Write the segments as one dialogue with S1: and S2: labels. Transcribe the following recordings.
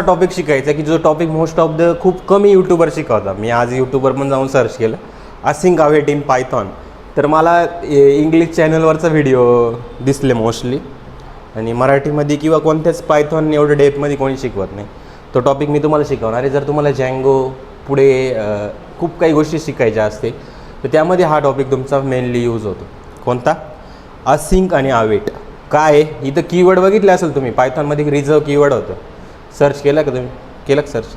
S1: Topic शिकायचा की जो टॉपिक मोस्ट ऑफ द खूप कमी यूट्यूबर शिकवतात. मी आज यूट्यूबवर पण जाऊन सर्च केलं असिंक अवेट इन पायथॉन, तर मला इंग्लिश चॅनलवरचा व्हिडिओ दिसले मोस्टली, आणि मराठीमध्ये किंवा कोणत्याच पायथॉन एवढं डेपमध्ये कोणी शिकवत नाही. तो टॉपिक मी तुम्हाला शिकवणार आहे. जर तुम्हाला जँगो पुढे खूप काही गोष्टी शिकायच्या असते तर त्यामध्ये हा टॉपिक तुमचा मेनली यूज होतो. कोणता? असिंक आणि अवेट. काय इथं कीवर्ड बघितले असेल तुम्ही, पायथॉनमध्ये रिझर्व कीवर्ड होतं. सर्च केलं का तुम्ही? केलं का सर्च?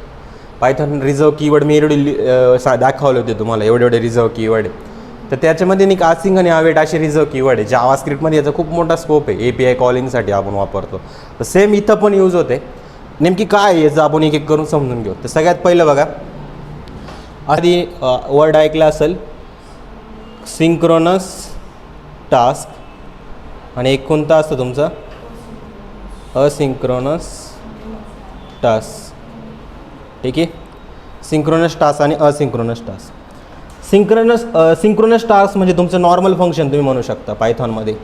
S1: पायथॉन रिझर्व कीवर्ड मी एवढे दाखवले होते तुम्हाला, एवढे रिझर्व कीवर्ड आहे. तर त्याच्यामध्ये नाही का असिंक आणि अवेट असे रिझर्व कीवर्ड आहे. जावास्क्रिप्टमध्ये याचा खूप मोठा स्कोप आहे, API कॉलिंगसाठी आपण वापरतो. तर सेम इथं पण यूज होते. नेमकी काय आहे याचं आपण एक एक करून समजून घेऊ. तर सगळ्यात पहिलं बघा, आधी वर्ड ऐकला असेल सिंक्रोनस टास्क, आणि एक कोणता असतो तुमचा? Asynchronous task. ठीक आहे, सिंक्रोनस टास्क आणि असिंक्रोनस टास्क. सिंक्रोनस टास्क म्हणजे तुमचं नॉर्मल फंक्शन तुम्ही म्हणू शकता पायथॉनमध्ये.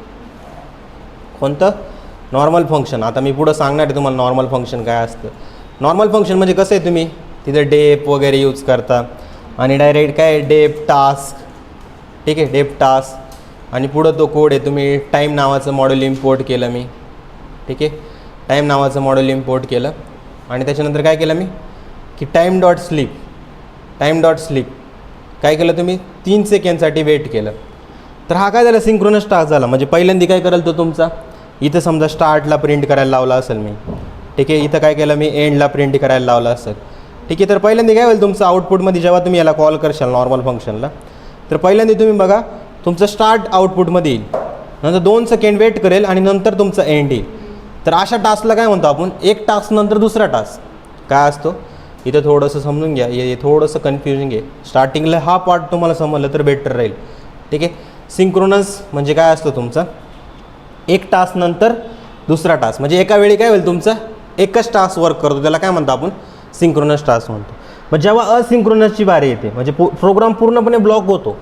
S1: कोणतं? Normal function. आता मी पुढं सांगणार आहे तुम्हाला नॉर्मल फंक्शन काय असतं. नॉर्मल फंक्शन म्हणजे कसं आहे, तुम्ही तिथे डेप वगैरे यूज करता आणि डायरेक्ट काय डेप टास्क. ठीक आहे, डेप टास्क, आणि पुढं तो कोड आहे. तुम्ही टाईम नावाचं मॉडेल इम्पोर्ट केलं मी. ठीक आहे, टाईम नावाचं मॉडेल इम्पोर्ट केलं, आणि त्याच्यानंतर काय केलं मी की टाईम डॉट स्लीप काय केलं तुम्ही? 3 सेकंडसाठी वेट केलं. तर हा काय झाला? सिंक्रोनस टास्क झाला. म्हणजे पहिल्यांदा काय करेल तो तुमचा, इथं समजा स्टार्टला प्रिंट करायला लावला असेल मी. ठीक आहे, इथं काय केलं मी? एंडला प्रिंट करायला लावला असेल. ठीक आहे, तर पहिल्यांदा काय होईल तुमचं आउटपुटमध्ये, जेव्हा तुम्ही याला कॉल करशाल नॉर्मल फंक्शनला, तर पहिल्यांदा तुम्ही बघा तुमचं स्टार्ट आउटपुटमध्ये येईल, नंतर 2 सेकंड वेट करेल, आणि नंतर तुमचं एंड येईल. तर अशा टास्कला काय म्हणतो आपण? एक टास्क नंतर दुसरा टास्क काय असतो? इथं थोडंसं समजून घ्या, हे थोडंसं कन्फ्युजिंग आहे. स्टार्टिंगला हा पार्ट तुम्हाला समजलं तर बेटर राहील. ठीक आहे, सिंक्रोनस म्हणजे काय असतं तुमचा? एक टास्क नंतर दुसरा टास्क, म्हणजे एका वेळी काय होईल तुमचं? एकच टास्क वर्क करतो, त्याला काय म्हणतो आपण? सिंक्रोनस टास्क म्हणतो. मग जेव्हा असिंक्रोनसची बारी येते, म्हणजे प्रोग्राम पूर्णपणे ब्लॉक होतो,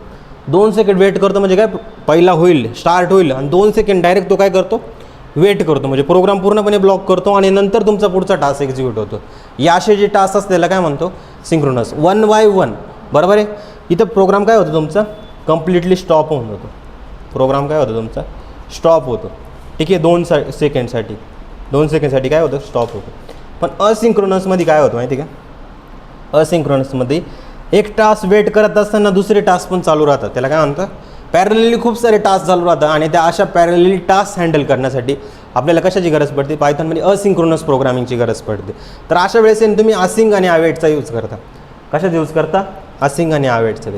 S1: 2 सेकंड वेट करतो, म्हणजे काय पहिला होईल स्टार्ट होईल, आणि 2 सेकंड डायरेक्ट तो काय करतो? वेट करतो. म्हणजे प्रोग्राम पूर्णपणे ब्लॉक करतो, आणि नंतर तुमचा पुढचा टास्क एक्झिक्यूट होतो. या असे जे टास्क असतात त्याला काय म्हणतो? सिंक्रोनस. 1 by 1. बरोबर आहे. इथं प्रोग्राम काय होतं तुमचा? कम्प्लिटली स्टॉप होऊन जातो. प्रोग्राम काय होतं तुमचा? स्टॉप होतो. ठीक आहे, 2 सेकंडसाठी काय होतं? स्टॉप होतं. पण असिंक्रोनसमध्ये काय होतं माहिती का? असिंक्रोनसमध्ये एक टास्क वेट करत असताना दुसरे टास्क पण चालू राहतात. त्याला काय म्हणतं? पॅरलली खूप सारे टास्क चालू राहतात, आणि त्या अशा पॅरलली टास्क हँडल करण्यासाठी आपल्याला कशाची गरज पडते? पायथॉनमध्ये असिंक्रोनस प्रोग्रामिंगची गरज पडते. तर अशा वेळेस तुम्ही असिंक आणि अवेटचा यूज करता. कशाचा यूज करता? असिंक आणि अवेटचा.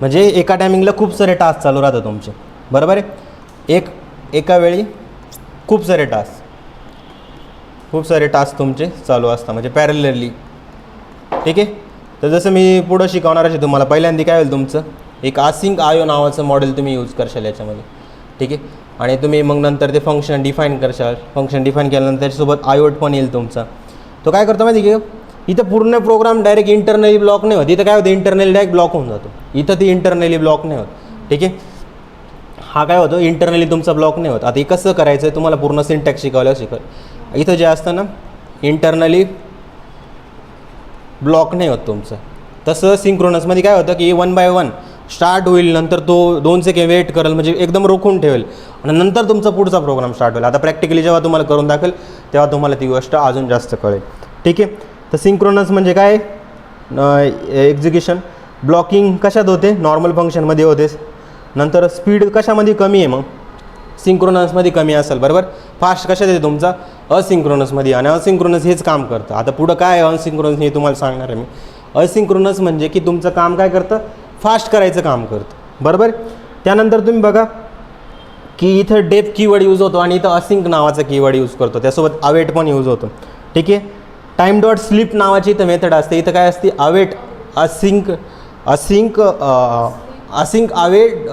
S1: म्हणजे एका टायमिंगला खूप सारे टास्क चालू राहतात तुमचे. बरोबर आहे. एका वेळी खूप सारे टास्क तुमचे चालू असतात, म्हणजे पॅरलली. ठीक आहे, तर जसं मी पुढं शिकवणार आहे तुम्हाला, पहिल्यांदा काय होईल तुमचं? एक असिंक आयो नावाचं मॉडेल तुम्ही यूज करशाल याच्यामध्ये. ठीक आहे, आणि तुम्ही मग नंतर ते फंक्शन डिफाईन करशाल. फंक्शन डिफाईन केल्यानंतर त्याच्यासोबत आयोट पण येईल तुमचा. तो काय करतो माहिती की इथं पूर्ण प्रोग्राम डायरेक्ट इंटरनली ब्लॉक नाही होत. इथं काय होतं? इंटरनली डायरेक्ट ब्लॉक होऊन जातो. इथं ती इंटरनली ब्लॉक नाही होत. ठीक आहे, हा काय होतो? इंटरनली तुमचा ब्लॉक नाही होत. आता हे कसं करायचं तुम्हाला पूर्ण सिंटॅक्स शिकवलं. इथं जे असतं ना, इंटरनली ब्लॉक नाही होत तुमचं. तसं सिंक्रोनसमध्ये काय होतं की 1 by 1 स्टार्ट होईल, नंतर तो 2 सेकंड वेट करेल, म्हणजे एकदम रोखून ठेवेल, आणि नंतर तुमचा पुढचा प्रोग्राम स्टार्ट होईल. आता प्रॅक्टिकली जेव्हा तुम्हाला करून दाखवेल तेव्हा तुम्हाला ती गोष्ट अजून जास्त कळेल. ठीक आहे, तर सिंक्रोनस म्हणजे काय? एक्झिक्युशन ब्लॉकिंग कशात होते? नॉर्मल फंक्शनमध्ये होते. नंतर स्पीड कशामध्ये कमी आहे? मग सिंक्रोनसमध्ये कमी असेल. बरोबर. फास्ट कशात येते तुमचा? असिंक्रोनसमध्ये, आणि असिंक्रोनस हेच काम करतं. आता पुढं काय आहे असिंक्रोनस हे तुम्हाला सांगणार आहे मी. असिंक्रोनस म्हणजे की तुमचं काम काय करतं? फास्ट करायचं काम करतं. बरोबर. त्यानंतर तुम्ही बघा की इथं डेप कीवर्ड यूज होतो, आणि इथं असिंक नावाचा कीवर्ड यूज करतो, त्यासोबत अवेट पण यूज होतो. ठीक आहे, टाईम डॉट स्लीप नावाची इथं मेथड असते. इथं काय असते? अवेट असिंक अवेट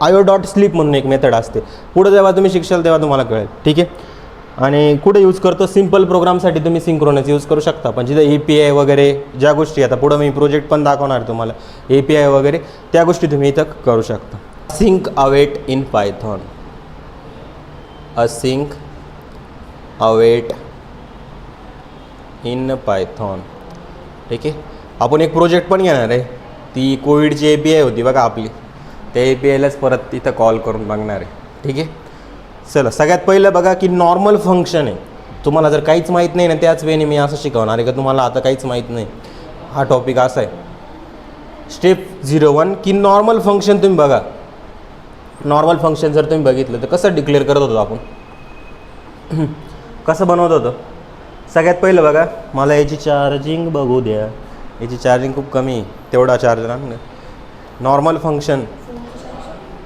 S1: आयो डॉट स्लीप म्हणून एक मेथड असते. पुढं जेव्हा तुम्ही शिकशाल तेव्हा तुम्हाला कळेल. ठीक आहे, आणि कुठे यूज करतो? सिम्पल प्रोग्रामसाठी तुम्ही सिंक्रोनस यूज करू शकता. पण जिथं API वगैरे ज्या गोष्टी, आता पुढं मी प्रोजेक्ट पण दाखवणार तुम्हाला, API वगैरे त्या गोष्टी तुम्ही इथं करू शकता. Async await in Python. Async await in Python. ठीक आहे. आपण एक प्रोजेक्ट पण घेणार आहे, ती कोविडची API होती बघा आपली, त्या APIलाच परत तिथं कॉल करून बघणार आहे. ठीक आहे. चला सगळ्यात पहिलं बघा की नॉर्मल फंक्शन आहे. तुम्हाला जर काहीच माहीत नाही ना, त्याच वेळी मी असं शिकवणार आहे का तुम्हाला आता काहीच माहीत नाही, हा टॉपिक असा आहे. स्टेप 01 की नॉर्मल फंक्शन तुम्ही बघा. नॉर्मल फंक्शन जर तुम्ही बघितलं तर कसं डिक्लेअर करत होतो आपण, कसं बनवत होतो. सगळ्यात पहिलं बघा, मला याची चार्जिंग बघू द्या, याची चार्जिंग खूप कमी आहे, तेवढा चार्ज ना. नॉर्मल फंक्शन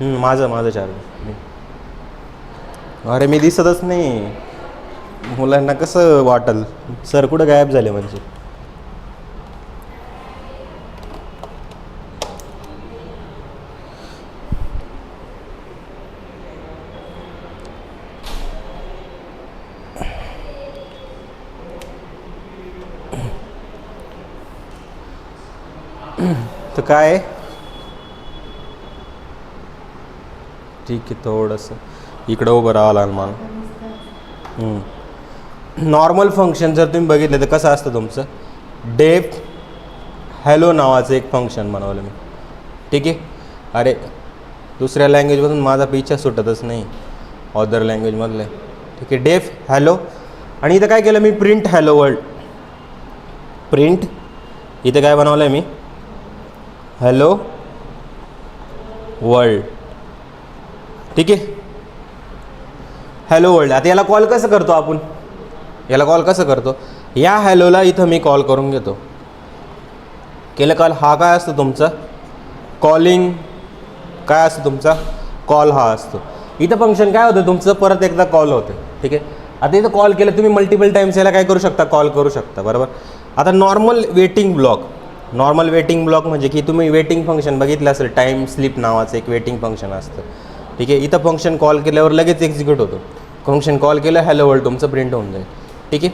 S1: माझं चार्जिंग, अरे मी दिसतच नाही, मुलांना कसं वाटल सर कुठं गायब झाले म्हणजे. तर काय ठीक आहे, थोडंसं इकडं उभं राहावं लागलं मला. नॉर्मल फंक्शन जर तुम्ही बघितलं तर कसं असतं तुमचं, डेफ हॅलो नावाचं एक फंक्शन बनवलं मी. ठीक आहे. अरे दुसऱ्या लँग्वेजमधून माझा पिच्छा सुटतच नाही, अदर लँग्वेजमधलं. ठीक आहे. डेफ हॅलो, आणि इथं काय केलं मी, प्रिंट हॅलो वर्ल्ड. प्रिंट इथं काय बनवलं आहे मी, हॅलो वर्ल्ड. ठीक आहे. Hello world. आता याला कॉल कसं करतो आपण, याला कॉल कसं करतो, या हॅलोला इथं मी कॉल करून घेतो. केलं कॉल, हा काय असतो तुमचा कॉलिंग, काय असतो तुमचा कॉल हा असतो. इथं फंक्शन काय होतं तुमचं, परत एकदा कॉल होतं. ठीक आहे. आता इथं कॉल केलं तुम्ही मल्टिपल टाईम्स, याला काय करू शकता, कॉल करू शकता. बरोबर. आता normal waiting block, normal waiting block म्हणजे की तुम्ही वेटिंग फंक्शन बघितलं असेल, टाईम स्लिप नावाचं एक वेटिंग फंक्शन असतं. ठीक आहे. इथं फंक्शन कॉल केल्यावर लगेच एक्झिक्यूट होतं. फंक्शन कॉल केलं हॅलो वर्ल्ड तुमचं प्रिंट होऊन जाईल. ठीक आहे.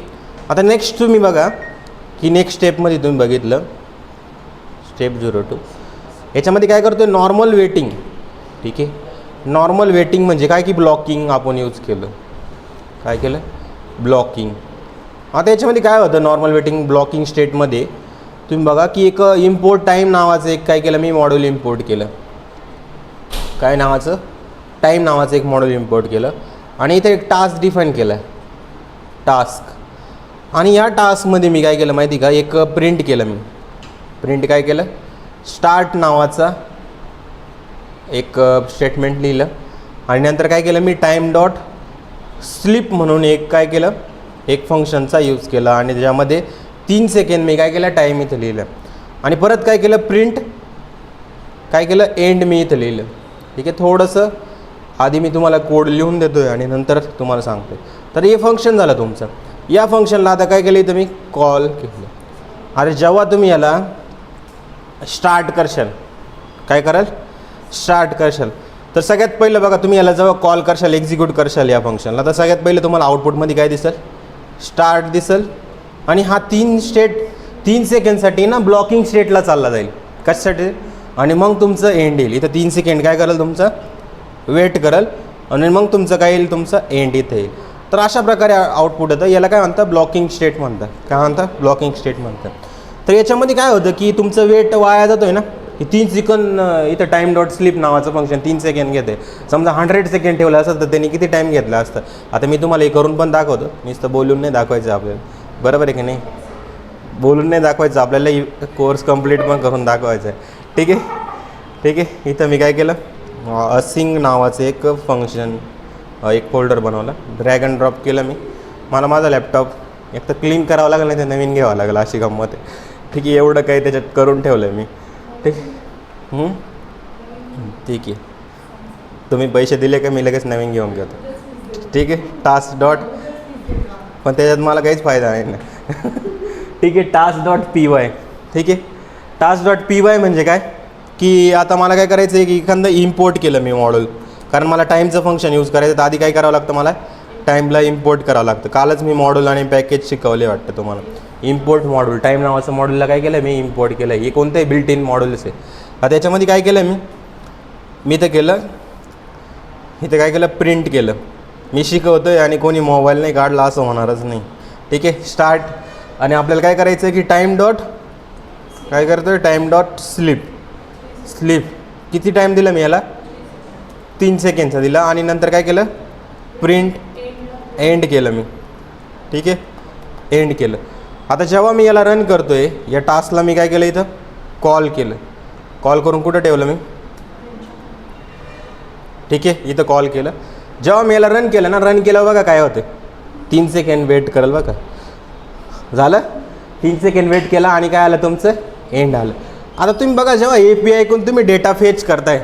S1: आता नेक्स्ट तुम्ही बघा की नेक्स्ट स्टेपमध्ये तुम्ही बघितलं स्टेप 02, याच्यामध्ये काय करतो, नॉर्मल वेटिंग. ठीक आहे. नॉर्मल वेटिंग म्हणजे काय की ब्लॉकिंग आपण यूज केलं. काय केलं, ब्लॉकिंग. आता याच्यामध्ये काय होतं, नॉर्मल वेटिंग ब्लॉकिंग स्टेटमध्ये तुम्ही बघा की एक इम्पोर्ट टाईम नावाचं एक काय केलं मी, मॉड्यूल इम्पोर्ट केलं. काय नावाचं, टाईम नावाचं एक मॉड्यूल इम्पोर्ट केलं, आणि इथे एक टास्क डिफाईन केला, टास्क. आणि या टास्कमध्ये मी काय केलं माहिती का, एक प्रिंट केलं मी. प्रिंट काय केलं, स्टार्ट नावाचा एक स्टेटमेंट लिहिलं, आणि नंतर काय केलं मी, टाईम डॉट स्लिप म्हणून एक काय केलं, एक फंक्शनचा यूज केला, आणि त्याच्यामध्ये 3 सेकंड मी काय केलं, टाईम इथं लिहिलं. आणि परत काय केलं, प्रिंट काय केलं, एंड मी इथं लिहिलं. ठीक आहे. थोडंसं आधी मी तुम्हाला कोड लिहून देतो आहे आणि नंतर तुम्हाला सांगतो. तर हे फंक्शन झालं तुमचं. या फंक्शनला आता काय केलं, इथं मी कॉल केलं. अरे जेव्हा तुम्ही याला स्टार्ट करशाल, काय कराल, स्टार्ट करशाल, तर सगळ्यात पहिलं बघा तुम्ही याला जेव्हा कॉल करशाल, एक्झिक्यूट करशाल या फंक्शनला, तर सगळ्यात पहिलं तुम्हाला आउटपुटमध्ये काय दिसेल, स्टार्ट दिसेल. आणि हा 3 सेकंडसाठी ना ब्लॉकिंग स्टेटला चालला जाईल. कशासाठी, आणि मग तुमचं एंड येईल. इथं 3 सेकंड काय करेल, तुमचं वेट करेल, आणि मग तुमचं काय येईल, तुमचं एंड इथं येईल. तर अशा प्रकारे आउटपुट येतं. याला काय म्हणतात, ब्लॉकिंग स्टेट म्हणतात. काय म्हणतात, ब्लॉकिंग स्टेट म्हणतात. तर याच्यामध्ये काय होतं की तुमचं वेट वाया जातो आहे ना, की 3 सेकंड इथं टाईम डॉट स्लिप नावाचं फंक्शन 3 सेकंड घेते. समजा 100 सेकंड ठेवलं असतं तर त्यांनी किती टाईम घेतला असतं. आता मी तुम्हाला हे करून पण दाखवतो, नुसतं बोलून नाही दाखवायचं आपल्याला, बरोबर आहे की नाही, बोलून नाही दाखवायचं आपल्याला, कोर्स कंप्लीट पण करून दाखवायचं आहे. ठीक आहे. ठीक आहे. इथं मी काय केलं, असिंग नावाचं एक फंक्शन, एक फोल्डर बनवला, ड्रॅग अँड ड्रॉप केलं मी. मला माझा लॅपटॉप एक तर क्लीन करावं लागेल, नाही तर नवीन घ्यावं लागेल, अशी गंमत आहे. ठीक आहे. एवढं काही त्याच्यात करून ठेवलं आहे मी. ठीक. ठीक आहे. तुम्ही पैसे दिले का मी लगेच नवीन घेऊन घेतो. ठीक आहे. टास्क डॉट, पण त्याच्यात मला काहीच फायदा नाही ना. ठीक आहे. Task dot PY. ठीक आहे. टास्क डॉट PY म्हणजे काय की आता मला काय करायचं आहे की एखादं इम्पोर्ट केलं मी मॉड्यूल, कारण मला टाईमचं फंक्शन यूज करायचं, तर आधी काय करावं लागतं, मला टाईमला इम्पोर्ट करावं लागतं. कालच मी मॉड्यूल आणि पॅकेज शिकवले वाटतं तुम्हाला. इम्पोर्ट मॉड्यूल, टाईम नावाचं मॉड्यूलला काय केलं मी, इम्पोर्ट केलं. हे कोणतंही बिल्ट इन मॉड्यूल्स आहे. आता त्याच्यामध्ये काय केलं मी तर केलं, इथं काय केलं, प्रिंट केलं. मी शिकवतो आहे आणि कोणी मोबाईल नाही काढला असं होणारच नाही. ठीक आहे. स्टार्ट आणि आपल्याला काय करायचं आहे की टाईम डॉट काय करतो आहे टाईम डॉट स्लीप किती टाईम दिला मी याला 3 सेकंडचा दिला आणि नंतर काय केलं प्रिंट एंड केलं मी. ठीक आहे एंड केलं. आता जेव्हा मी याला रन करतो आहे या टास्कला मी काय केलं इथं कॉल केलं. कॉल करून कुठं ठेवलं मी ठीक आहे इथं कॉल केलं. जेव्हा मी याला रन केलं ना रन केलं बघा काय होतं 3 सेकंड वेट करेल बघा झालं 3 सेकंड वेट केला आणि काय आलं तुमचं एंड आलं. आता तुम्ही बघा जेव्हा API ऐकून तुम्ही डेटा फेच करताय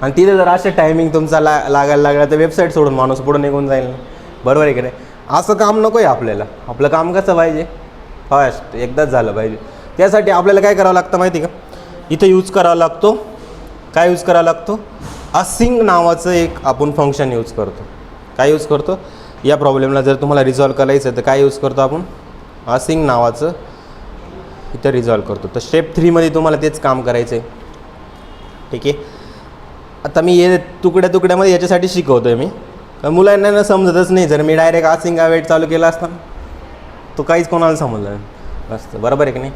S1: आणि तिथे जर असे टायमिंग तुमचा लागायला लागला तर वेबसाईट सोडून माणूस पुढं निघून जाईल ना. बरोबर आहे की नाही. असं काम नको आहे आपल्याला. आपलं काम कसं पाहिजे फास्ट एकदाच झालं पाहिजे. त्यासाठी आपल्याला काय करावं लागतं माहिती का इथं यूज करावा लागतो काय यूज करावा लागतो असिंग नावाचं एक आपण फंक्शन यूज करतो. काय यूज करतो या प्रॉब्लेमला जर तुम्हाला रिझॉल्व करायचं तर काय यूज करतो आपण असिंग नावाचं इथं रिझॉल्व करतो. तर स्टेप 3 मध्ये तुम्हाला तेच काम करायचं आहे. ठीक आहे. आता मी हे तुकड्यामध्ये याच्यासाठी शिकवतो आहे मी. मुलांना ना समजतच नाही. जर मी डायरेक्ट असिंग अवेट चालू केला असता तो काहीच कोणाला समजलं नसतं. बरोबर आहे की नाही.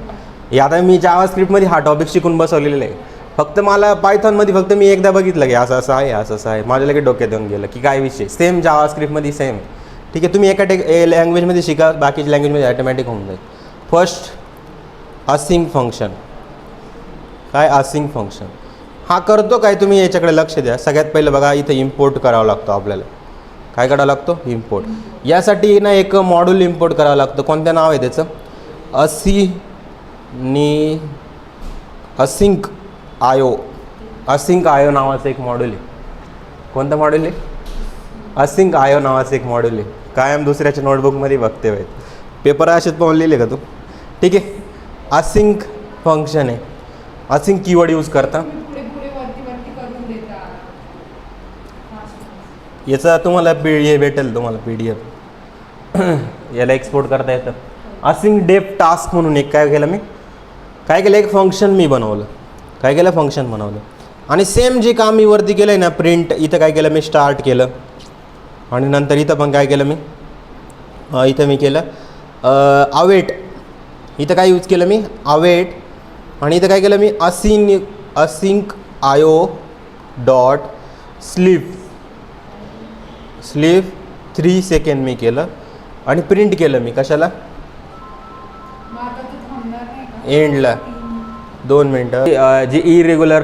S1: हे आता मी जावास्क्रिप्टमध्ये हा टॉपिक शिकून बसवलेला आहे. फक्त मला पायथॉनमध्ये फक्त मी एकदा बघितलं की असं आहे असं आहे माझ्या लगेच डोक्यात येऊन गेलं की काय विषय सेम जावास्क्रिप्टमध्ये सेम. ठीक आहे तुम्ही एका लँग्वेजमध्ये शिका बाकीच्या लँग्वेजमध्ये ऑटोमॅटिक होऊन जाईल. फर्स्ट असिंग फंक्शन काय असिंग फंक्शन हा करतो काय तुम्ही याच्याकडे लक्ष द्या. सगळ्यात पहिलं बघा इथं इम्पोर्ट करावा लागतो आपल्याला. काय करावं लागतो इम्पोर्ट. यासाठी ना एक मॉड्यूल इम्पोर्ट करावं लागतं. कोणतं नाव आहे त्याचं असिंक आयो नावाचं एक मॉड्यूल आहे. कोणतं मॉड्यूल आहे असिंक आयो नावाचं एक मॉड्यूल आहे. कायम दुसऱ्याच्या नोटबुकमध्ये बघते वेळ पेपर असेच पाहून लिहिले का तू. ठीक आहे असिंक फंक्शन आहे. असिंक कीवर्ड यूज करता याचा तुम्हाला हे भेटेल तुम्हाला PDF याला एक्सपोर्ट करता येतं. असिंक डेफ टास्क म्हणून एक काय केलं मी काय केलं एक फंक्शन मी बनवलं. काय केलं फंक्शन बनवलं आणि सेम जे काम मी वरती केलं आहे ना प्रिंट इथं काय केलं मी स्टार्ट केलं आणि नंतर इथं पण काय केलं मी इथं मी केलं अवेट. इथं काय यूज केलं मी अवेट आणि इथं काय केलं मी असिंक आयो डॉट स्लीप 3 सेकंड मी केलं आणि प्रिंट केलं मी कशाला एंडला 2 मिनटं. जी इरेग्युलर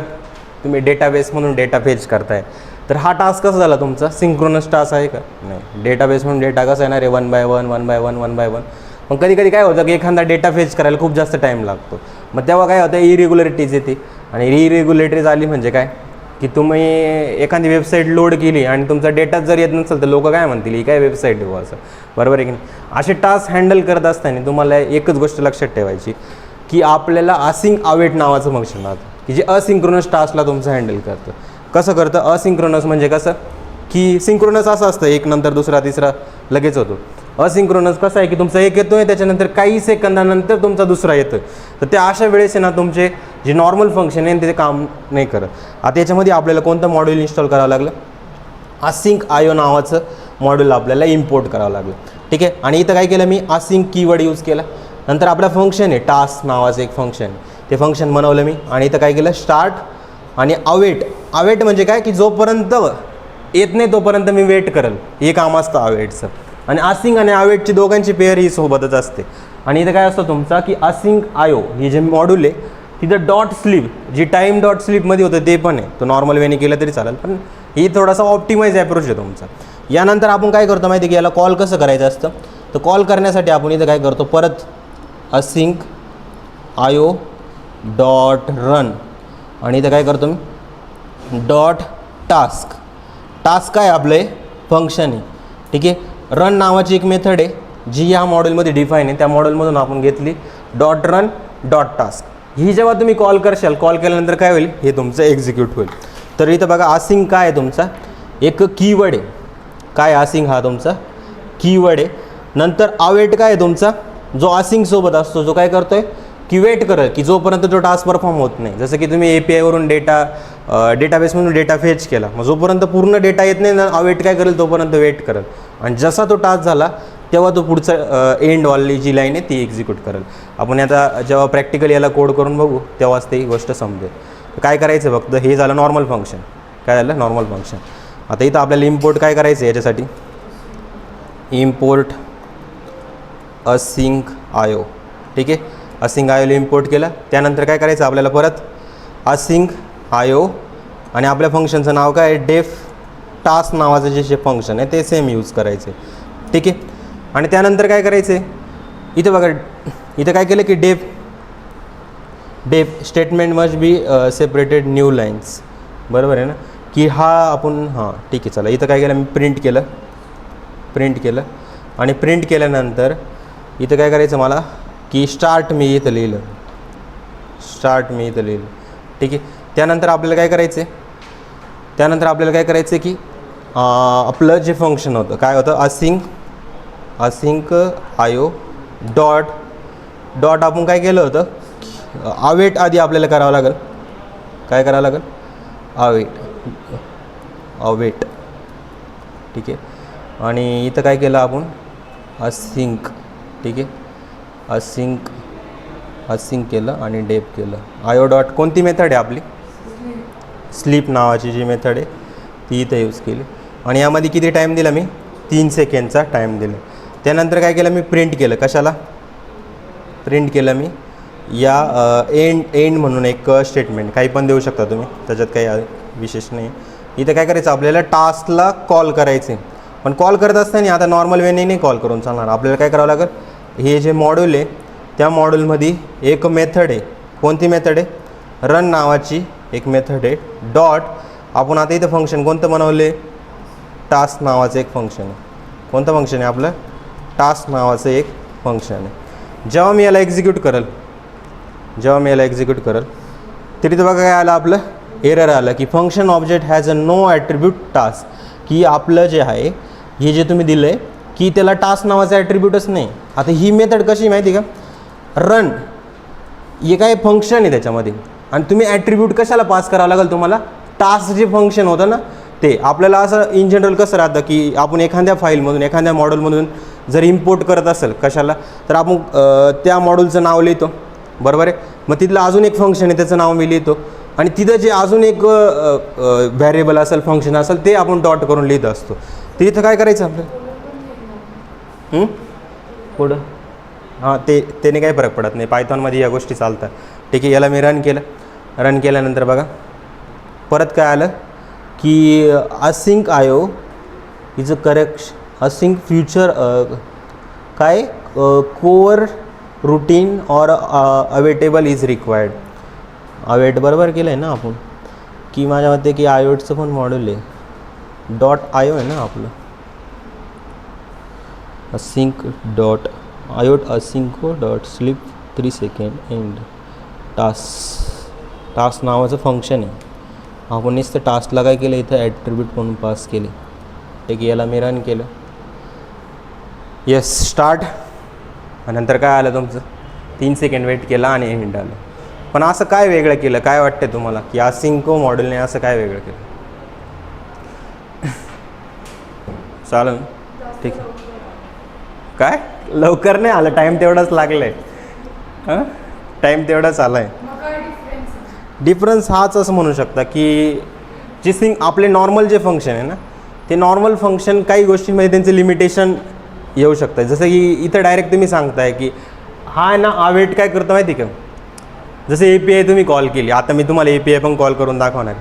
S1: तुम्ही डेटाबेस म्हणून डेटा फेच करताय तर हा टास्क कसा झाला तुमचा सिंक्रोनस टास्क आहे का नाही. डेटाबेस म्हणून डेटा कसा येणार आहे 1 by 1. मग कधी कधी काय होतं की एखादा डेटा फेच करायला खूप जास्त टाईम लागतो. मग तेव्हा काय होतं इरेग्युलरिटीज येते आणि इरेग्युलरिटीज आली म्हणजे काय की तुम्ही एखादी वेबसाईट लोड केली आणि तुमचा डेटाच जर येत नसेल तर लोक काय म्हणतील ही काय वेबसाईट आहे असं. बरोबर आहे की नाही. असे टास्क हँडल करत असताना तुम्हाला एकच गोष्ट लक्षात ठेवायची की आपल्याला असिंक अवेट नावाचं फंक्शन राहतं की जे असिंक्रोनस टास्कला तुमचं हँडल करतं. कसं करतं असिंक्रोनस म्हणजे कसं की सिंक्रोनस असं असतं एक नंतर दुसरा तिसरा लगेच होतो. असिंक्रोनस कसं आहे की तुमचा एक येतो आहे त्याच्यानंतर काही सेकंदानंतर तुमचा दुसरा येतो. तर त्या अशा वेळेस आहे ना तुमचे जे नॉर्मल फंक्शन आहे ते काम नाही करत. आता याच्यामध्ये आपल्याला कोणतं मॉड्यूल इन्स्टॉल करावं लागलं असिंक आयो नावाचं मॉड्यूल आपल्याला इम्पोर्ट करावं लागलं. ठीक आहे आणि इथं काय केलं मी असिंक कीवर्ड यूज केला. नंतर आपलं फंक्शन आहे टास्क नावाचं एक फंक्शन ते फंक्शन बनवलं मी आणि इथं काय केलं स्टार्ट आणि अवेट म्हणजे काय की जोपर्यंत येत नाही तोपर्यंत मी वेट करेल हे काम असतं अवेटचं. आणि असिंक आणि अवेटची दोघांची पेअर ही सोबतच असते. आणि इथं काय असतं तुमचा की असिंक आयो ही जे मॉड्यूल आहे तिथं डॉट स्लीप जी टाईम डॉट स्लीपमध्ये होतं ते पण आहे. तो नॉर्मल वेने केलं तरी चालेल पण ही थोडासा ऑप्टिमाइज ॲप्रोच आहे तुमचा. यानंतर आपण काय करतो माहिती की याला कॉल कसं करायचं असतं तर कॉल करण्यासाठी आपण इथं काय करतो परत असिंक आयो डॉट रन आणि इथं काय करतो मी डॉट टास्क काय आपलं फंक्शन आहे. ठीक आहे. रन नावाची एक मेथड आहे जी या मॉडेलमध्ये डिफाईन आहे. त्या मॉडेलमधून आपण घेतली डॉट रन डॉट टास्क. ही जेव्हा तुम्ही कॉल करशाल कॉल केल्यानंतर काय होईल हे तुमचं एक्झिक्यूट होईल. तर इथं बघा असिंक काय आहे तुमचा एक कीवर्ड आहे. काय असिंक हा तुमचा कीवर्ड आहे. नंतर अवेट काय आहे तुमचा जो असिंक सोबत असतो जो काय करतो आहे की वेट करेल की जोपर्यंत तो टास्क परफॉर्म होत नाही. जसं की तुम्ही API वरून डेटाबेस म्हणून डेटा फेच केला मग जोपर्यंत पूर्ण डेटा येत नाही ना अवेट काय करेल तोपर्यंत वेट करेल आणि जसा तो टास्क झाला तेव्हा तो पुढचं एंडवाली जी लाईन आहे ती एक्झिक्यूट करेल. आपण आता जेव्हा प्रॅक्टिकली याला कोड करून बघू तेव्हाच ती गोष्ट समजेल. काय करायचं फक्त, हे झालं नॉर्मल फंक्शन. काय झालं? Normal function. आता इथं आपल्याला इम्पोर्ट काय करायचं आहे याच्यासाठी, इम्पोर्ट असिंक आयो. ठीक आहे, असिंक आयोला इम्पोर्ट केलं. त्यानंतर काय करायचं आपल्याला, परत असिंक आयो आणि आपल्या फंक्शनचं नाव काय आहे, डेफ टास्क नावाचं जे फंक्शन आहे ते सेम यूज करायचे. ठीक आहे, आणि त्यानंतर काय करायचं आहे, इथं बघा इथं काय केलं की डेफ statement must be separated new lines. बरोबर आहे ना, की हा आपण हां ठीक आहे चला. इथं काय केलं मी, प्रिंट केलं आणि प्रिंट केल्यानंतर इथं काय करायचं मला की स्टार्ट मी इथं लिहिलं. ठीक आहे, त्यानंतर आपल्याला काय करायचं आहे, की आपलं जे फंक्शन होतं काय होतं, असिंक आयो डॉट आपण काय केलं होतं, अवेट आधी आपल्याला करावं लागेल. काय करावं लागेल, अवेट. ठीक आहे, आणि इथं काय केलं आपण, असिंक. ठीक आहे, असिंक केलं आणि डेप केलं. आयो डॉट कोणती मेथड आहे आपली, स्लीप नावाची जी मेथड आहे ती इथं यूज केली. आणि यामध्ये किती टाईम दिला मी, 3 सेकंडचा टाईम दिला. त्यानंतर काय केलं मी, प्रिंट केलं. कशाला प्रिंट केलं मी, या एंड म्हणून एक स्टेटमेंट, काही पण देऊ शकता तुम्ही, त्याच्यात काही विशेष नाही. इथं काय करायचं आपल्याला, टास्कला कॉल करायचे. पण कॉल करत असताना आता नॉर्मल वेने नाही कॉल करून चालणार. आपल्याला काय करावं लागेल, हे जे मॉड्यूल आहे त्या मॉड्यूलमध्ये एक मेथड आहे. कोणती मेथड आहे, रन नावाची एक मेथड आहे. डॉट आपण आता इथं फंक्शन कोणतं बनवले, टास्क नावाचं एक फंक्शन आहे. कोणतं फंक्शन आहे आपलं, टास्क नावाचं एक फंक्शन आहे. जेव्हा मी याला एक्झिक्यूट करेल तरी तर बघा काय आलं, आपलं एरर आलं की function object has a no attribute task. की आपलं जे आहे हे जे तुम्ही दिलं आहे की त्याला टास्क नावाचं ॲट्रिब्यूटच नाही. आता ही मेथड कशी माहिती का, रन हे काय फंक्शन आहे त्याच्यामध्ये, आणि तुम्ही ॲट्रिब्यूट कशाला पास करावं लागेल तुम्हाला, टास्क जे फंक्शन होतं ना ते. आपल्याला असं इन जनरल कसं राहतं की आपण एखाद्या फाईलमधून एखाद्या मॉड्यूलमधून जर इम्पोर्ट करत असेल कशाला, तर आपण त्या मॉड्यूलचं नाव लिहितो. बरोबर आहे, मग तिथलं अजून एक फंक्शन आहे त्याचं नाव मी लिहितो, आणि तिथं जे अजून एक व्हॅरिएबल असेल, फंक्शन असेल, ते आपण डॉट करून लिहित असतो. तर इथं काय करायचं आपलं, पुढं हां त्याने काही फरक पडत नाही, पायथॉनमध्ये या गोष्टी चालतात. ठीक आहे, याला मी रन केल्यानंतर बघा परत काय आलं की asyncio is a async future काय coroutine or awaitable is required. Await बरोबर केलं आहे ना आपण, की माझ्या मते की आयोटचं पण मॉड्यूल आहे, डॉट आयो आहे ना आपलं, async dot io asyncio dot sleep 3 second and task नावाचं फंक्शन आहे. आपण नुसतं टास्कला काय केलं, इथं ॲट्रिब्यूट म्हणून पास केले. ठीक आहे, याला मी रन केलं, येस स्टार्ट, आणि नंतर काय आलं तुमचं 3 सेकंड वेट केला आणि एंड आलं. पण असं काय वेगळं केलं, काय वाटतं तुम्हाला की असिंको मॉड्यूलने असं काय वेगळं केलं, चालेल ठीक आहे. काय लवकर नाही आलं, टाईम तेवढाच लागला आहे, हां टाईम तेवढाच आला आहे. डिफरन्स हाच असं म्हणू शकता की जे आपले नॉर्मल जे फंक्शन आहे ना, ते नॉर्मल फंक्शन काही गोष्टींमध्ये त्यांचं लिमिटेशन येऊ शकतं. जसं की इथं डायरेक्ट तुम्ही सांगताय की हा आहे ना अवेट काय करतो माहिती का, जसं API तुम्ही कॉल केली, आता मी तुम्हाला API पण कॉल करून दाखवणार,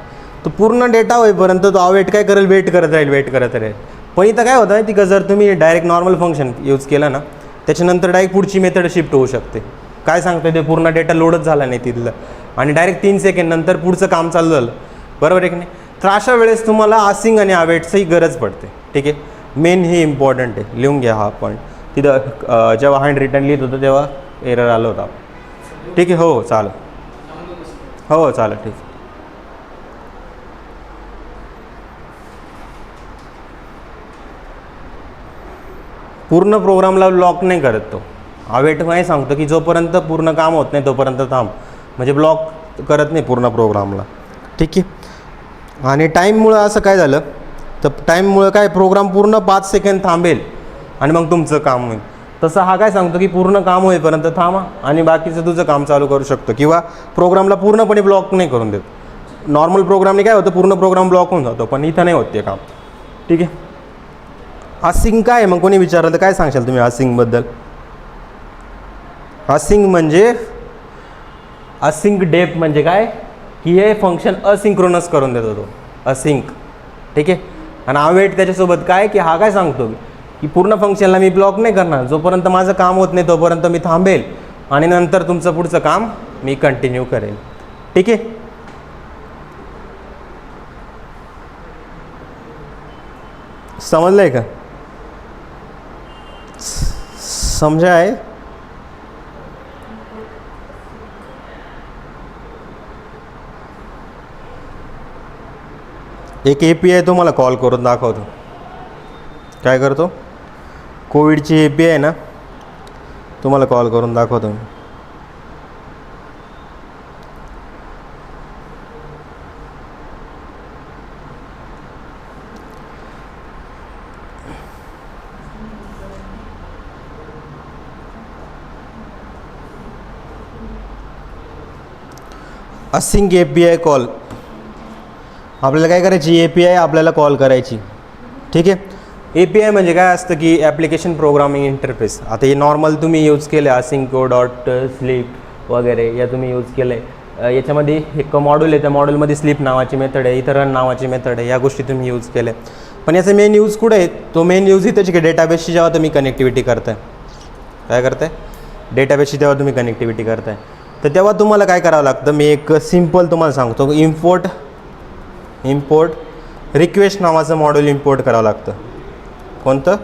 S1: तो पूर्ण डेटा होईपर्यंत तो अवेट काय करेल, वेट करत राहील. पण इथं काय होतं माहिती का, जर तुम्ही डायरेक्ट नॉर्मल फंक्शन यूज केलं ना, त्याच्यानंतर डायरेक्ट पुढची मेथड शिफ्ट होऊ शकते. काय सांगतं ते, पूर्ण डेटा लोडच झाला नाही तिथलं, आणि डायरेक्ट 3 सेकंड नंतर पुढचं काम चालू झालं. बरोबर आहे की नाही. तर अशा वेळेस तुम्हाला असिंग आणि अवेटचंही गरज पडते. ठीक आहे, मेन हे इम्पॉर्टंट आहे, लिहून घ्या हा पॉईंट. तिथं जेव्हा हँड रिटन लिहित होतं तेव्हा एरर आलं होतं. ठीक आहे, हो चालेल, हो चालेल, ठीक. पूर्ण प्रोग्रामला लॉक नाही करत तो. अवेट नाही सांगतो की जोपर्यंत पूर्ण काम होत नाही तोपर्यंत थांब, म्हणजे ब्लॉक करत नाही पूर्ण प्रोग्रामला. ठीक आहे, आणि टाईममुळं असं काय झालं, तर टाईममुळं काय प्रोग्राम पूर्ण 5 सेकंड थांबेल आणि मग तुमचं काम होईल. तसं हा काय सांगतो की पूर्ण काम होईपर्यंत थांबा आणि बाकीचं तुझं काम चालू करू शकतो, किंवा प्रोग्रामला पूर्णपणे ब्लॉक नाही करून देत. नॉर्मल प्रोग्रामने काय होतं, पूर्ण प्रोग्राम ब्लॉक होऊन जातो, पण इथं नाही होत ते काम. ठीक आहे. असिंग काय आहे मग, कोणी विचारलं तर काय सांगशाल तुम्ही असिंगबद्दल? असिंग म्हणजे असिंक डेप म्हणजे काय, की हे फंक्शन असिंक्रोनस करून देतो तो, असिंक. ठीक आहे. आणि अवेट त्याच्यासोबत काय, की हा काय सांगतो की पूर्ण फंक्शनला मी ब्लॉक नाही करणार, जोपर्यंत माझं काम होत नाही तोपर्यंत मी थांबेल आणि नंतर तुमचं पुढचं काम मी कंटिन्यू करेल. ठीक आहे. समजलंय का? समजा आहे. एक API तुम्हाला कॉल करून दाखवतो. काय करतो, कोविडची API आहे ना, तुम्हाला कॉल करून दाखवतो मी. Async API call. आपल्याला काय करायची, API आपल्याला कॉल करायची. ठीक आहे. API म्हणजे काय असतं की ॲप्लिकेशन प्रोग्रामिंग इंटरफेस. आता हे नॉर्मल तुम्ही यूज केले असिंको डॉट स्लीप वगैरे, या तुम्ही यूज केलं आहे. याच्यामध्ये एक मॉड्यूल आहे, त्या मॉड्यूलमध्ये स्लीप नावाची मेथड आहे, इथं रन नावाची मेथड आहे, या गोष्टी तुम्ही यूज केल्या. पण याचा मेन यूज कुठे आहे, तो मेन यूज इथंच की डेटाबेसची जेव्हा तुम्ही कनेक्टिव्हिटी करताय. काय करताय, डेटाबेसची तेव्हा तुम्ही कनेक्टिव्हिटी करताय. तर तेव्हा तुम्हाला काय करावं लागतं, मी एक सिम्पल तुम्हाला सांगतो. इम्पोर्ट रिक्वेस्ट नावाचं मॉड्यूल इम्पोर्ट करावं लागतं. कोणतं,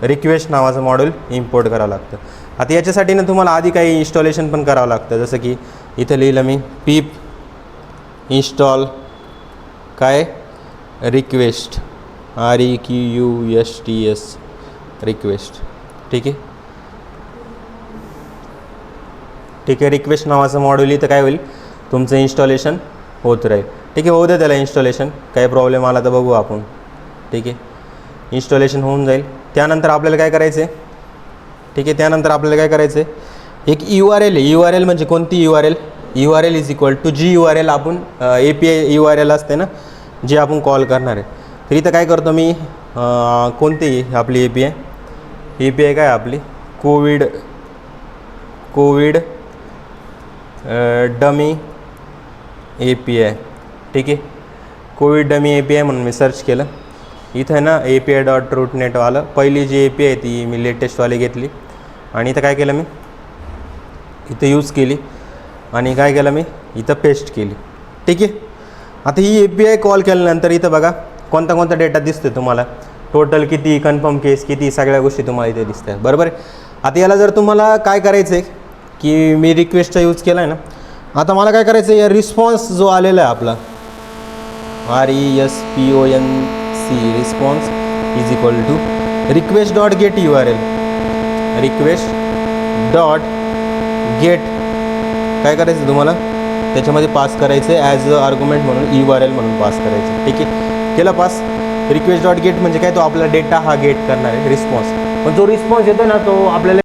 S1: रिक्वेस्ट नावाचं मॉड्यूल इम्पोर्ट करावं लागतं. आता याच्यासाठी ना तुम्हाला आधी काही इन्स्टॉलेशन पण करावं लागतं. जसं की इथं लिहिलं मी, पीप इन्स्टॉल काय रिक्वेस्ट, REQUESTS रिक्वेस्ट. ठीक आहे. ठीक आहे. रिक्वेस्ट नावाचं मॉड्यूल इथं काय होईल, तुमचं इन्स्टॉलेशन होत राहील. ठीक आहे. होऊ दे त्याला इन्स्टॉलेशन, काही प्रॉब्लेम आला तर बघू आपण. ठीक आहे. इन्स्टॉलेशन होऊन जाईल. त्यानंतर आपल्याला काय करायचं आहे, ठीक आहे, त्यानंतर आपल्याला काय करायचं आहे, एक URL आहे. URL म्हणजे कोणती URL, URL is equal to जी URL आपण API URL असते ना, जे आपण कॉल करणार आहे. तर इथं काय करतो मी, कोणती आपली API काय आपली, कोविड डमी API. ठीक आहे. कोविड डमी API म्हणून मी सर्च केलं. इथं आहे ना API.rootnet पहिली जी API आहे ती मी लेटेस्टवाली घेतली आणि इथं काय केलं, मी इथं यूज केली आणि काय केलं, मी इथं पेस्ट केली. ठीक आहे. आता ही API कॉल केल्यानंतर इथं बघा कोणता डेटा दिसतो तुम्हाला, टोटल किती, कन्फर्म केस किती, सगळ्या गोष्टी तुम्हाला इथे दिसतात. बरोबर आहे. आता याला जर तुम्हाला काय करायचं आहे की मी रिक्वेस्टचा यूज केला आहे ना, आता मला काय करायचं आहे, या रिस्पॉन्स जो आलेला आहे आपला RESPONC response is equal to request dot get URL, request dot get काय करायचं तुम्हाला, त्याच्यामध्ये पास करायचं आहे ॲज अ आर्ग्युमेंट म्हणून URL म्हणून पास करायचं. ठीक आहे. केलं पास. रिक्वेस्ट डॉट गेट म्हणजे काय, तो आपला डेटा हा गेट करणार आहे, रिस्पॉन्स. पण जो रिस्पॉन्स येतो ना, तो आपल्याला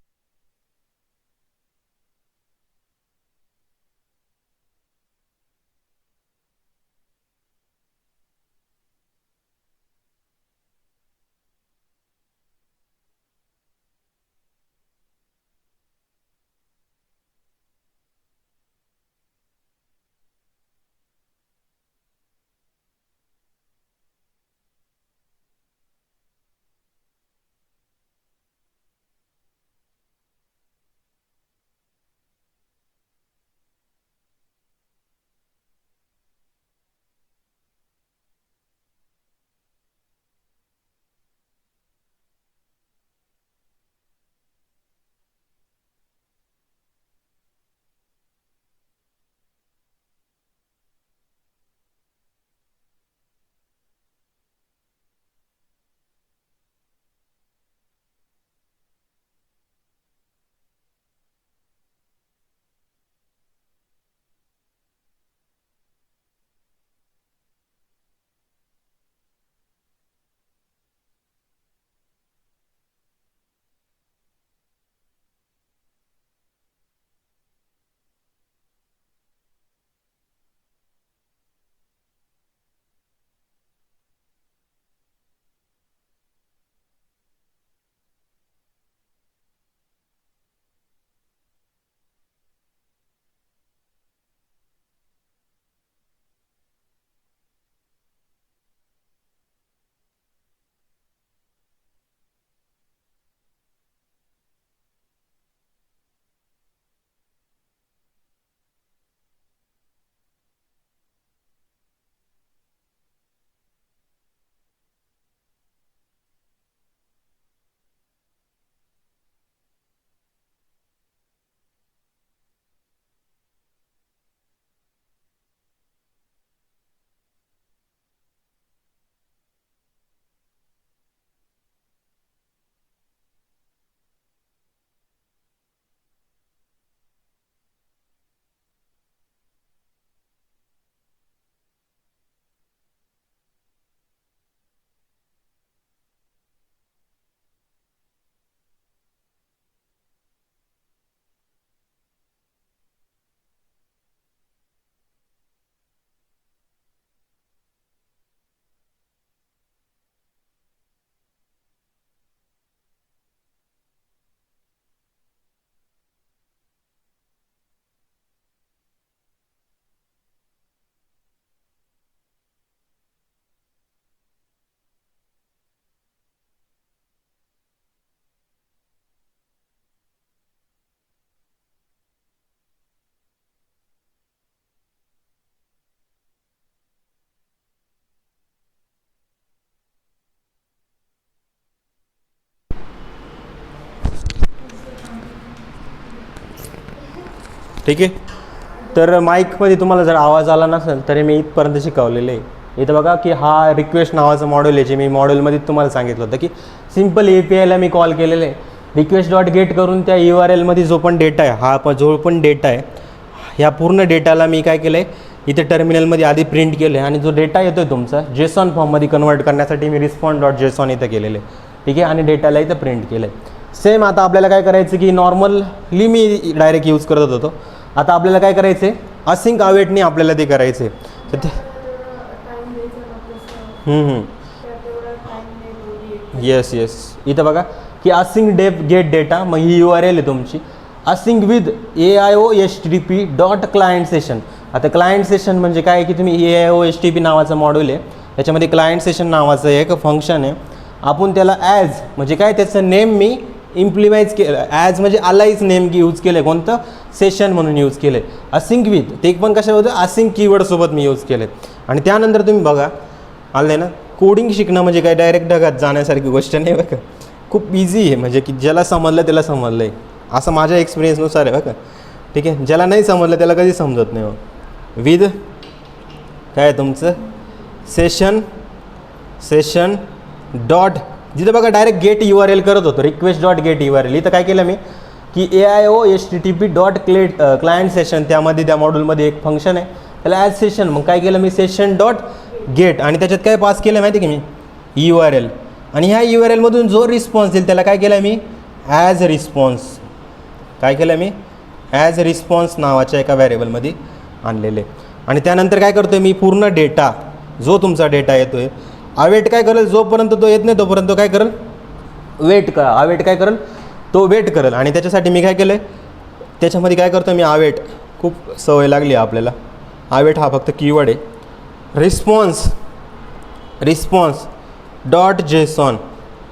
S1: ठीक आहे. तर माईकमध्ये तुम्हाला जर आवाज आला नसेल तरी मी इथपर्यंत शिकवलेलं आहे. इथं बघा की हा रिक्वेस्ट नावाचं मॉड्यूल आहे, जे मी मॉड्यूलमध्ये तुम्हाला सांगितलं होतं की सिम्पल APIला मी कॉल केलेलं आहे. रिक्वेस्ट डॉट गेट करून त्या URLमध्ये जो पण डेटा आहे, हा जो पण डेटा आहे, ह्या पूर्ण डेटाला मी काय केलं आहे, इथे टर्मिनलमध्ये आधी प्रिंट केलं आहे. आणि जो डेटा येतो आहे तुमचा जेसॉन फॉर्ममध्ये कन्वर्ट करण्यासाठी मी रिस्पॉन्स डॉट जेसॉन इथं केलेलं आहे. ठीक आहे. आणि डेटाला इथं प्रिंट केलं आहे. सेम आता आपल्याला काय करायचं की नॉर्मली मी डायरेक्ट यूज करत होतो. आता आपल्याला काय करायचं आहे, असिंक अवेटने आपल्याला ते करायचं आहे. तर ते येस इथं बघा की असिंक गेट डेटा, मग ही URL आहे तुमची async with AIO-HTTP dot client session. आता क्लायंट सेशन म्हणजे काय की तुम्ही AIO-HTTP नावाचं मॉड्यूल आहे, त्याच्यामध्ये क्लायंट सेशन नावाचं एक फंक्शन आहे. आपण त्याला ॲज म्हणजे काय त्याचं नेम मी इम्प्लिमाइज केलं, ॲज म्हणजे अलाइज नेम यूज केलं आहे, कोणतं सेशन म्हणून यूज केलं आहे. असिंक विथ ते पण कशा होतं, असिंक कीवर्डसोबत मी यूज केलं आहे. आणि त्यानंतर तुम्ही बघा आलं आहे ना, कोडिंग शिकणं म्हणजे काय डायरेक्ट ढगात जाण्यासारखी गोष्ट नाही बघा, खूप इझी आहे. म्हणजे की ज्याला समजलं त्याला समजलं आहे, असं माझ्या एक्सपिरियन्सनुसार आहे बघा. ठीक आहे. ज्याला नाही समजलं त्याला कधी समजत नाही. विथ काय तुमचं सेशन डॉट, जिथं बघा डायरेक्ट गेट URL करत होतो, रिक्वेस्ट डॉट गेट URL. इथं काय केलं मी की AIO-HTTP डॉट क्लायंट सेशन, त्यामध्ये त्या मॉड्यूलमध्ये एक फंक्शन आहे त्याला ॲज सेशन. मग काय केलं मी सेशन डॉट गेट, आणि त्याच्यात काय पास केलं माहिती की मी URL. आणि ह्या URLमधून जो रिस्पॉन्स येईल त्याला काय केलं मी ॲज रिस्पॉन्स, काय केलं मी ॲज रिस्पॉन्स नावाच्या एका व्हेरिएबलमध्ये आणलेले. आणि त्यानंतर काय करतो आहे मी, पूर्ण डेटा जो तुमचा डेटा येतो आहे अवेट काय करेल, जोपर्यंत तो येत नाही तोपर्यंत काय करेल वेट करा. अवेट काय करेल, तो वेट करेल. आणि त्याच्यासाठी मी काय केलं आहे, त्याच्यामध्ये काय करतो मी अवेट, खूप सवय लागली आपल्याला. अवेट हा फक्त कीवर्ड आहे. रिस्पॉन्स डॉट जेसॉन,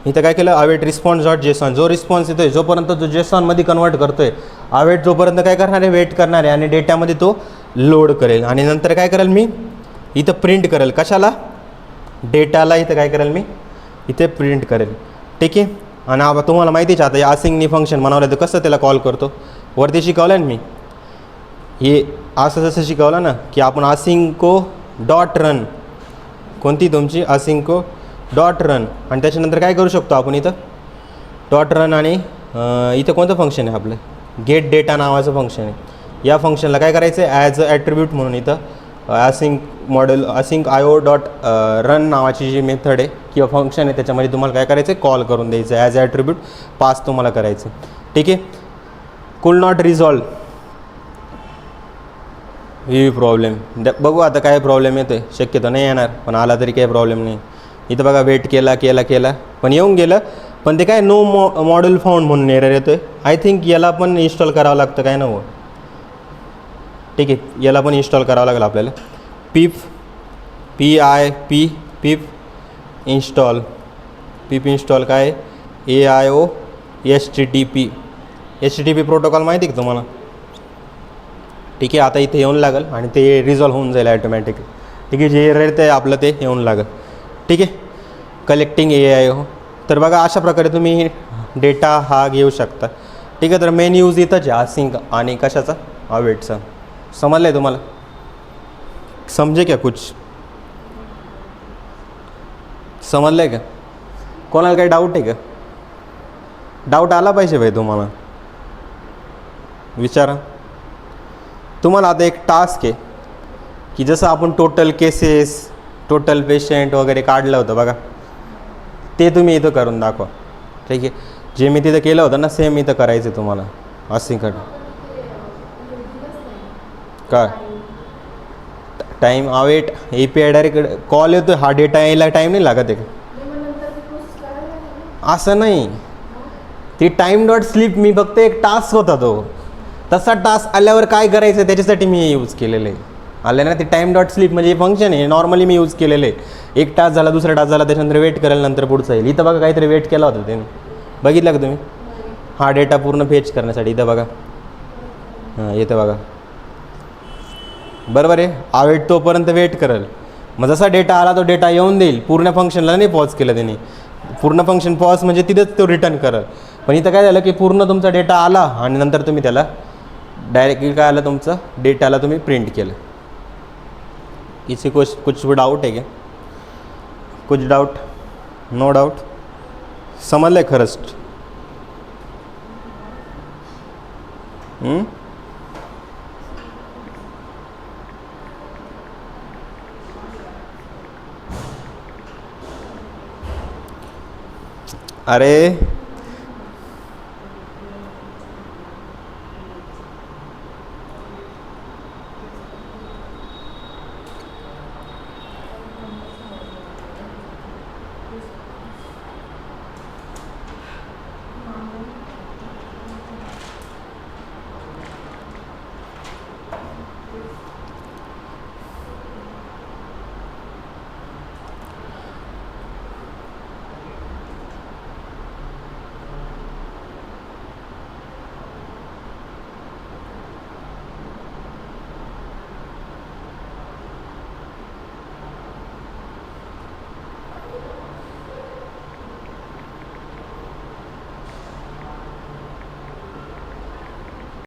S1: इथं काय केलं अवेट रिस्पॉन्स डॉट जेसॉन. जो रिस्पॉन्स येतो आहे जोपर्यंत तो जेसॉनमध्ये कन्वर्ट करतो आहे अवेट, जोपर्यंत काय करणार आहे वेट करणार आहे आणि डेटामध्ये तो लोड करेल. आणि नंतर काय करेल मी इथं प्रिंट करेल, कशाला डेटाला, इथं काय करेल मी इथे प्रिंट करेल. ठीक आहे. आणि आता तुम्हाला माहितीच आता या असिंगनी फंक्शन म्हणावलं तर कसं त्याला कॉल करतो, वरती शिकवलं ना मी, हे असं जसं शिकवलं ना की आपण असिंको डॉट रन, कोणती तुमची असिंको डॉट रन, आणि त्याच्यानंतर काय करू शकतो आपण इथं डॉट रन. आणि इथं कोणतं फंक्शन आहे आपलं गेट डेटा नावाचं फंक्शन आहे. या फंक्शनला काय करायचं आहे ॲज अ ॲट्रिब्यूट म्हणून इथं असिंक IO डॉट रन नावाची जी मेथड आहे किंवा फंक्शन आहे त्याच्यामध्ये तुम्हाला काय करायचं आहे कॉल करून द्यायचं ॲज ॲट्रिब्यूट पास तुम्हाला करायचं. ठीक आहे. कुल नॉट रिझॉल्व ही प्रॉब्लेम, बघू आता काय प्रॉब्लेम येतो आहे, शक्यतो नाही येणार पण आला तरी काही प्रॉब्लेम नाही. इथं बघा वेट केला पण येऊन गेलं, पण ते काय नो मॉड्यूल फाउंड म्हणून एरर येतो आहे. आय थिंक याला पण इन्स्टॉल करावं लागतं काय नव्हतं. ठीक आहे. याला पण इन्स्टॉल करावं लागेल आपल्याला. पीप इन्स्टॉल काय AIO-HTTP प्रोटोकॉल माहिती आहे का तुम्हाला. ठीक आहे. आता इथे येऊन लागेल आणि ते रिझॉल्व होऊन जाईल ॲटोमॅटिकली. ठीक आहे. जे एरर ते आपलं ते येऊन लागेल. ठीक आहे. Collecting AIO. तर बघा अशा प्रकारे तुम्ही डेटा हा घेऊ शकता. ठीक आहे. तर मेन यूज इथंच आहे असिंक आणि कशाचा अवेटचा. समजलं आहे तुम्हाला, समजे क्या कुछ समजलं आहे का, कोणाला काही डाऊट आहे का, डाऊट आला पाहिजे भाई तुम्हाला, विचारा. तुम्हाला आता एक टास्क आहे की जसं आपण टोटल केसेस टोटल पेशंट वगैरे काढलं होतं बघा, ते तुम्ही इथं करून दाखवा. ठीक आहे. जे मी तिथं केलं होतं ना सेम इथं करायचं आहे तुम्हाला असिंकडं. काय time await API direct call येतो, हा डेटा यायला टाईम नाही लागत आहे का, असं नाही. ती टाईम डॉट स्लिप मी फक्त एक टास्क होता तो, तसा टास्क आल्यावर काय करायचं त्याच्यासाठी मी यूज केलेलं आहे. आलं ना ते टाईम डॉट स्लिप म्हणजे फंक्शन आहे, नॉर्मली मी यूज केलेलं आहे. एक टास्क झाला, दुसरा टास्क झाला, त्याच्यानंतर वेट करायला, नंतर पुढचं येईल. इथं बघा काहीतरी वेट केला होता त्याने, बघितलं का तुम्ही, हा डेटा पूर्ण फेच करण्यासाठी. इथं बघा, हां इथं बघा बरोबर आहे. अवेट तोपर्यंत वेट करेल, मग जसा डेटा आला तो डेटा येऊन देईल. पूर्ण फंक्शनला नाही पॉज केलं त्याने, पूर्ण फंक्शन पॉज म्हणजे तिथंच तो रिटर्न करेल. पण इथं काय झालं की पूर्ण तुमचा डेटा आला आणि नंतर तुम्ही त्याला डायरेक्टली काय आलं तुमचं डेटाला तुम्ही प्रिंट केलं. इसे कुछ डाउट है क्या? कुछ डाउट? No doubt. समजलं आहे खरंच? अरे